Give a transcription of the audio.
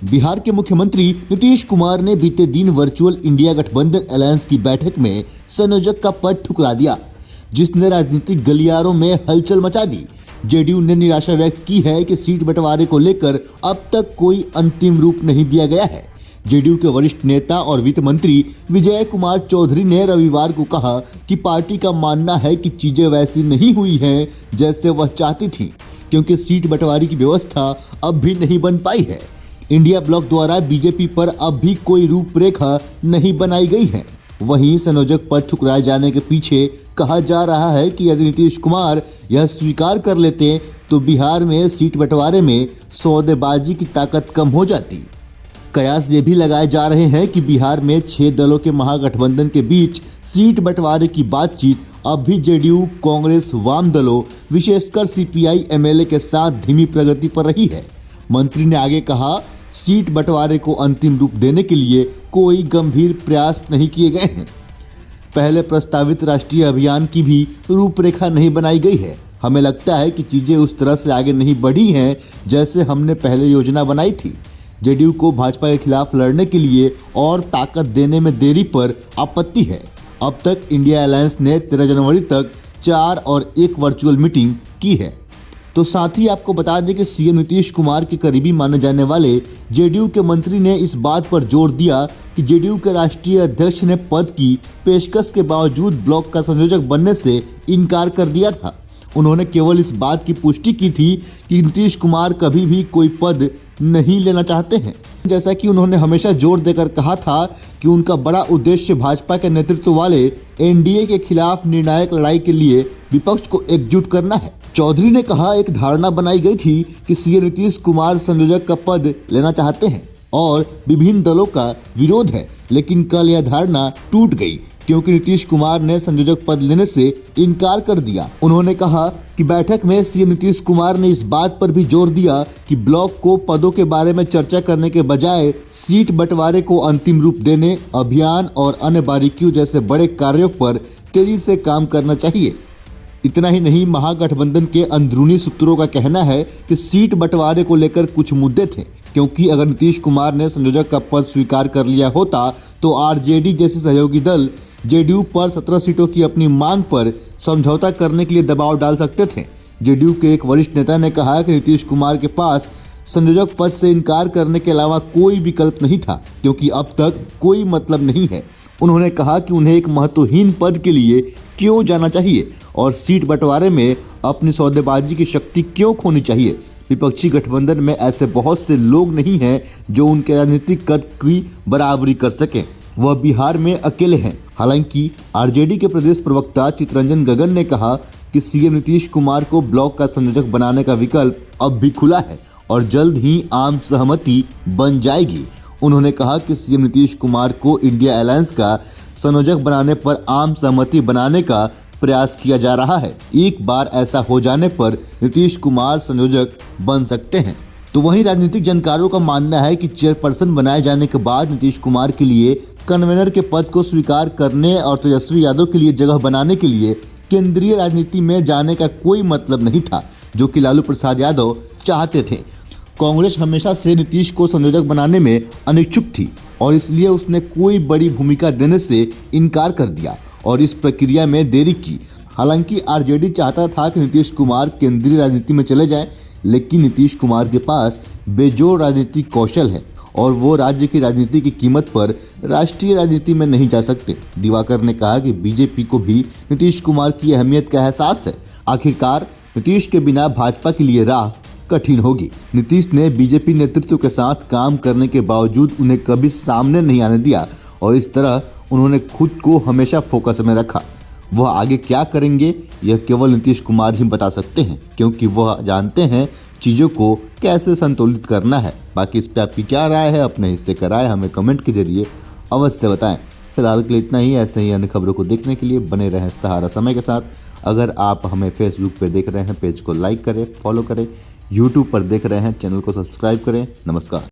बिहार के मुख्यमंत्री नीतीश कुमार ने बीते दिन वर्चुअल इंडिया गठबंधन अलायंस की बैठक में संयोजक का पद ठुकरा दिया, जिसने राजनीतिक गलियारों में हलचल मचा दी। जेडीयू ने निराशा व्यक्त की है कि सीट बंटवारे को लेकर अब तक कोई अंतिम रूप नहीं दिया गया है। जेडीयू के वरिष्ठ नेता और वित्त मंत्री विजय कुमार चौधरी ने रविवार को कहा कि पार्टी का मानना है कि चीजें वैसी नहीं हुई हैं जैसे वह चाहती थी, क्योंकि सीट बंटवारे की व्यवस्था अब भी नहीं बन पाई है। इंडिया ब्लॉक द्वारा बीजेपी पर अब भी कोई रूपरेखा नहीं बनाई गई है। वहीं संयोजक पद ठुकराए जाने के पीछे कहा जा रहा है कि यदि नीतीश कुमार यह स्वीकार कर लेते तो बिहार में सीट बंटवारे में सौदेबाजी की ताकत कम हो जाती। कयास ये भी लगाए जा रहे हैं कि बिहार में 6 दलों के महागठबंधन के बीच सीट बंटवारे की बातचीत अब भी जेडीयू, कांग्रेस, वाम दलों विशेषकर सीपीआई एमएलए के साथ धीमी प्रगति पर रही है। मंत्री ने आगे कहा, सीट बंटवारे को अंतिम रूप देने के लिए कोई गंभीर प्रयास नहीं किए गए हैं। पहले प्रस्तावित राष्ट्रीय अभियान की भी रूपरेखा नहीं बनाई गई है। हमें लगता है कि चीजें उस तरह से आगे नहीं बढ़ी हैं जैसे हमने पहले योजना बनाई थी। जेडीयू को भाजपा के खिलाफ लड़ने के लिए और ताकत देने में देरी पर आपत्ति है। अब तक इंडिया अलायंस ने 13 जनवरी तक 4 और 1 वर्चुअल मीटिंग की है। तो साथ ही आपको बता दें कि सीएम नीतीश कुमार के करीबी माने जाने वाले जेडीयू के मंत्री ने इस बात पर जोर दिया कि जेडीयू के राष्ट्रीय अध्यक्ष ने पद की पेशकश के बावजूद ब्लॉक का संयोजक बनने से इनकार कर दिया था। उन्होंने केवल इस बात की पुष्टि की थी कि नीतीश कुमार कभी भी कोई पद नहीं लेना चाहते हैं। जैसा कि उन्होंने हमेशा जोर देकर कहा था कि उनका बड़ा उद्देश्य भाजपा के नेतृत्व वाले एनडीए के खिलाफ निर्णायक लड़ाई के लिए विपक्ष को एकजुट करना है। चौधरी ने कहा, एक धारणा बनाई गई थी कि सीएम नीतीश कुमार संयोजक का पद लेना चाहते हैं और विभिन्न दलों का विरोध है, लेकिन कल यह धारणा टूट गई क्योंकि नीतीश कुमार ने संयोजक पद लेने से इनकार कर दिया। उन्होंने कहा कि बैठक में सीएम नीतीश कुमार ने इस बात पर भी जोर दिया कि ब्लॉक को पदों के बारे में चर्चा करने के बजाय सीट बंटवारे को अंतिम रूप देने, अभियान और अन्य बारीकियों जैसे बड़े कार्यों पर तेजी से काम करना चाहिए। इतना ही नहीं, महागठबंधन के अंदरूनी सूत्रों का कहना है कि सीट बंटवारे को लेकर कुछ मुद्दे थे, क्योंकि अगर नीतीश कुमार ने संयोजक का पद स्वीकार कर लिया होता तो आरजेडी जैसे सहयोगी दल जेडीयू पर 17 सीटों की अपनी मांग पर समझौता करने के लिए दबाव डाल सकते थे। जेडीयू के एक वरिष्ठ नेता ने कहा कि नीतीश कुमार के पास संयोजक पद से इनकार करने के अलावा कोई विकल्प नहीं था, क्योंकि अब तक कोई मतलब नहीं है। उन्होंने कहा कि उन्हें एक महत्वहीन पद के लिए क्यों जाना चाहिए और सीट बंटवारे में अपनी सौदेबाजी की शक्ति क्यों खोनी चाहिए। विपक्षी गठबंधन में ऐसे बहुत से लोग नहीं हैं जो उनके राजनीतिक कद की बराबरी कर सकें। वह बिहार में अकेले हैं। हालांकि आरजेडी के प्रदेश प्रवक्ता चितरंजन गगन ने कहा कि सीएम नीतीश कुमार को ब्लॉक का संयोजक बनाने का विकल्प अब भी खुला है और जल्द ही आम सहमति बन जाएगी। उन्होंने कहा कि सीएम नीतीश कुमार को इंडिया अलायंस का संयोजक बनाने पर आम सहमति बनाने का प्रयास किया जा रहा है। एक बार ऐसा हो जाने पर नीतीश कुमार संयोजक बन सकते हैं। तो वहीं राजनीतिक जानकारों का मानना है कि चेयरपर्सन बनाए जाने के बाद नीतीश कुमार के लिए कन्वेनर के पद को स्वीकार करने और तेजस्वी यादव के लिए जगह बनाने के लिए केंद्रीय राजनीति में जाने का कोई मतलब नहीं था, जो कि लालू प्रसाद यादव चाहते थे। कांग्रेस हमेशा से नीतीश को संयोजक बनाने में अनिच्छुक थी और इसलिए उसने कोई बड़ी भूमिका देने से इनकार कर दिया और इस प्रक्रिया में देरी की। हालांकि आरजेडी चाहता था कि नीतीश कुमार केंद्रीय राजनीति में चले जाएं, लेकिन नीतीश कुमार के पास बेजोड़ राजनीतिक कौशल है और वो राज्य की राजनीति की कीमत पर राष्ट्रीय राजनीति में नहीं जा सकते। दिवाकर ने कहा कि बीजेपी को भी नीतीश कुमार की अहमियत का एहसास है। आखिरकार नीतीश के बिना भाजपा के लिए राह कठिन होगी। नीतीश ने बीजेपी नेतृत्व के साथ काम करने के बावजूद उन्हें कभी सामने नहीं आने दिया और इस तरह उन्होंने खुद को हमेशा फोकस में रखा। वह आगे क्या करेंगे यह केवल नीतीश कुमार ही बता सकते हैं, क्योंकि वह जानते हैं चीज़ों को कैसे संतुलित करना है। बाकी इस पे आपकी क्या राय है, अपने हिस्से का राय हमें कमेंट के जरिए अवश्य बताएं। फिलहाल के लिए इतना ही। ऐसे ही अन्य खबरों को देखने के लिए बने रहें सहारा समय के साथ। अगर आप हमें फेसबुक पे देख रहे हैं, पेज को लाइक करें, फॉलो करें। यूट्यूब पर देख रहे हैं, चैनल को सब्सक्राइब करें। नमस्कार।